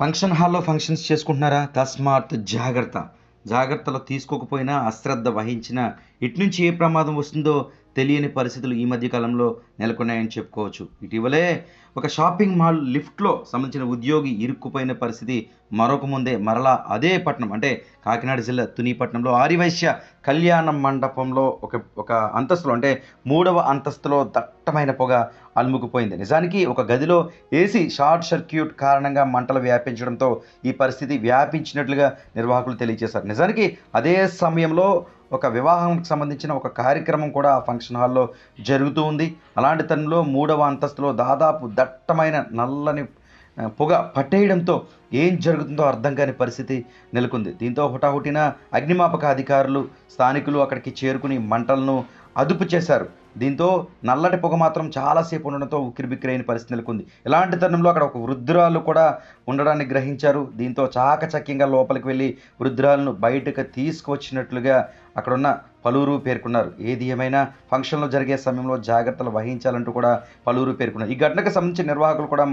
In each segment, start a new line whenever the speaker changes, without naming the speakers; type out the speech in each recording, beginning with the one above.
Function హాల్‌లో functions చేసుకుంటున్నారా? తస్మాత్ జాగ్రత్త. జాగ్రత్తలు తీసుకోకపోయినా, అశ్రద్ధ వహించినా ఇటు నుంచి ఏ ప్రమాదం వస్తుందో తెలియని పరిస్థితులు ఈ మధ్య కాలంలో నెలకొన్నాయని చెప్పుకోవచ్చు. ఇటీవలే ఒక షాపింగ్ మాల్ లిఫ్ట్‌లో సంబంధించిన ఉద్యోగి ఇరుక్కుపోయిన పరిస్థితి మరొక ముందే మరలా అదే పట్టణం అంటే కాకినాడ జిల్లా తుని పట్టణంలో ఆర్యవైశ్య కళ్యాణ మండపంలో ఒక అంతస్తులో అంటే మూడవ అంతస్తులో దట్టమైన పొగ అలుముకుపోయింది. నిజానికి ఒక గదిలో ఏసీ షార్ట్ సర్క్యూట్ కారణంగా మంటలు వ్యాపించడంతో ఈ పరిస్థితి వ్యాపించినట్లుగా నిర్వాహకులు తెలియజేశారు. నిజానికి అదే సమయంలో ఒక వివాహానికి సంబంధించిన ఒక కార్యక్రమం కూడా ఆ ఫంక్షన్ హాల్‌లో జరుగుతూ ఉంది. అలాంటి తరుణంలో మూడవ అంతస్తులో దాదాపు దట్టమైన నల్లని పొగ పట్టేయడంతో ఏం జరుగుతుందో అర్థం కాని పరిస్థితి నెలకొంది. దీంతో హుటాహుటిన అగ్నిమాపక అధికారులు, స్థానికులు అక్కడికి చేరుకుని మంటలను అదుపు చేశారు. దీంతో నల్లటి పొగ మాత్రం చాలాసేపు ఉండడంతో ఉక్కిరిబిక్కిరైన పరిస్థితి నెలకొంది. ఇలాంటి తరుణంలో అక్కడ ఒక వృద్ధురాలు కూడా ఉండడాన్ని గ్రహించారు. దీంతో చాకచక్యంగా లోపలికి వెళ్ళి వృద్ధురాలను బయటకు తీసుకువచ్చినట్లుగా అక్కడున్న పలువురు పేర్కొన్నారు. ఏది ఏమైనా ఫంక్షన్‌లో జరిగే సమయంలో జాగ్రత్తలు వహించాలంటూ కూడా పలువురు పేర్కొన్నారు. ఈ ఘటనకు సంబంధించి నిర్వాహకులు కూడా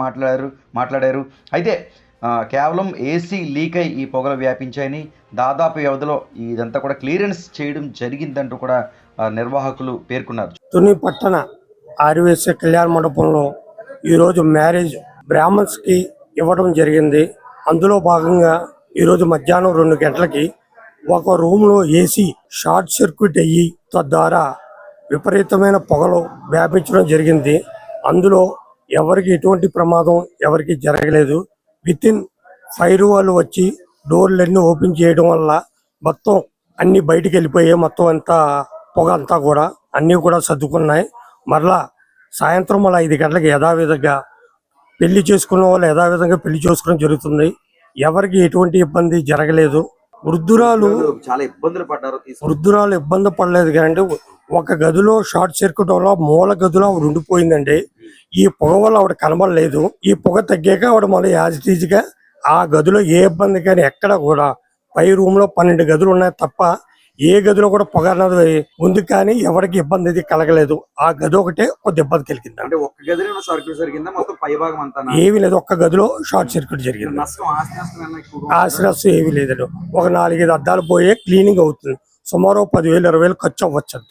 మాట్లాడారు. అయితే కేవలం ఏసీ లీక్ అయి ఈ పొగలు వ్యాపించాయని, దాదాపు వ్యవధిలో ఇదంతా కూడా క్లియరెన్స్ చేయడం జరిగిందంటూ కూడా నిర్వాహకులు పేర్కొన్నారు.
తుని పట్టణ ఆర్యవైశ్య కళ్యాణ మండపంలో ఈరోజు మ్యారేజ్ బ్రాహ్మణ్స్కి ఇవ్వడం జరిగింది. అందులో భాగంగా ఈరోజు మధ్యాహ్నం 2 గంటలకి ఒక రూమ్లో ఏసీ షార్ట్ సర్క్యూట్ అయ్యి తద్వారా విపరీతమైన పొగలు వ్యాపించడం జరిగింది. అందులో ఎవరికి ఎటువంటి ప్రమాదం ఎవరికి జరగలేదు. వితిన్ ఫైర్ వాళ్ళు వచ్చి డోర్లన్నీ ఓపెన్ చేయడం వల్ల మొత్తం అన్ని బయటికి వెళ్ళిపోయాయి. మొత్తం అంతా పొగ అంతా కూడా అన్నీ కూడా సర్దుకున్నాయి. మరలా సాయంత్రం మళ్ళీ 5 గంటలకు యథావిధంగా పెళ్లి చేసుకున్న వాళ్ళు యథావిధంగా పెళ్లి చేసుకోవడం జరుగుతుంది. ఎవరికి ఎటువంటి ఇబ్బంది జరగలేదు. వృద్ధురాలు ఇబ్బంది పడలేదు కానీ ఒక గదిలో షార్ట్ సర్క్యూట్ వల్ల మూల గదిలో ఆవిడ ఉండిపోయిందండి. ఈ పొగ వల్ల ఆవిడ కనబడలేదు. ఈ పొగ తగ్గాక ఆవిడ మళ్ళీ యాజ్ ఇట్ ఈజ్ గా ఆ గదిలో ఏ ఇబ్బంది కానీ ఎక్కడ కూడా పై రూమ్ లో 12 గదులు ఉన్నాయి తప్ప ఏ గదిలో కూడా పొగ అన్నది ఉంది కానీ ఎవరికి ఇబ్బంది అది కలగలేదు. ఆ గది ఒకటే కొద్ది ఇబ్బంది కలిగింది.
అంటే ఒక్క గదిలో షార్ట్ జరిగిందా మొత్తం పై భాగం అంతా?
ఏమీ లేదు, ఒక్క గదిలో షార్ట్ సర్క్యూట్ జరిగింది. ఆస్తి నష్టం ఏమీ లేదండి. ఒక 4-5 అద్దాలు పోయే క్లీనింగ్ అవుతుంది. సుమారు 10,000-20,000 ఖర్చు అవ్వచ్చు.